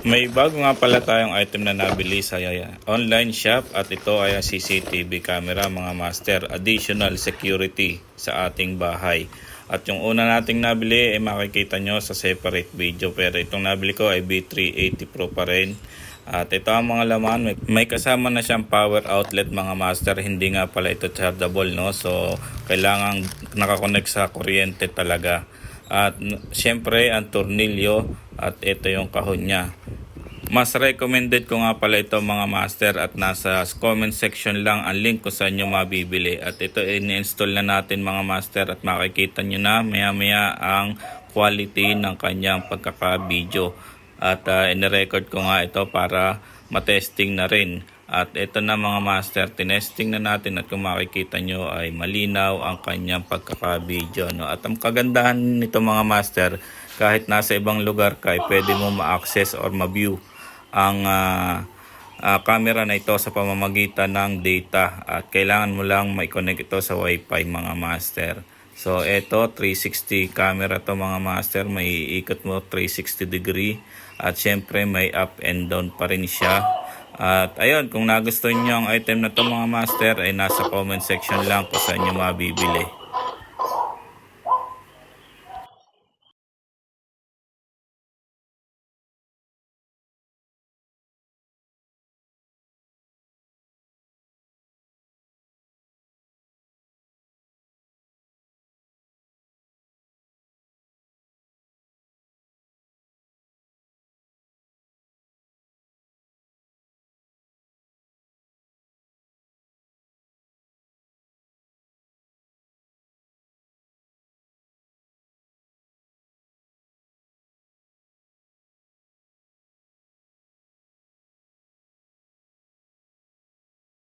May bago nga pala tayong item na nabili sa online shop at ito ay CCTV camera mga master, additional security sa ating bahay. At yung una nating nabili ay makikita nyo sa separate video, pero itong nabili ko ay B380 Pro pa rin. At ito ang mga laman, may kasama na siyang power outlet mga master, hindi nga pala ito chargeable, no? So kailangan nakakonect sa kuryente talaga. At syempre ang tornilyo at ito yung kahon niya. Mas recommended ko nga pala ito mga master, at nasa comment section lang ang link kung saan nyo mabibili. At ito ini-install na natin mga master, at makikita nyo na maya maya ang quality ng kanyang pagkaka-video. At in-record ko nga ito para matesting na rin. At ito na mga master, tinesting na natin, at kung makikita nyo ay malinaw ang kanyang pagkaka-video, no? At ang kagandahan nito mga master, kahit nasa ibang lugar ka ay pwede mo ma-access or ma-view ang camera na ito sa pamamagitan ng data, at kailangan mo lang mai-connect ito sa wifi mga master. So ito 360 camera to mga master, may iikot mo 360 degree, at syempre may up and down pa rin siya. At ayun, kung nagustuhan nyo ang item na to mga master ay nasa comment section lang kung saan nyo mabibili.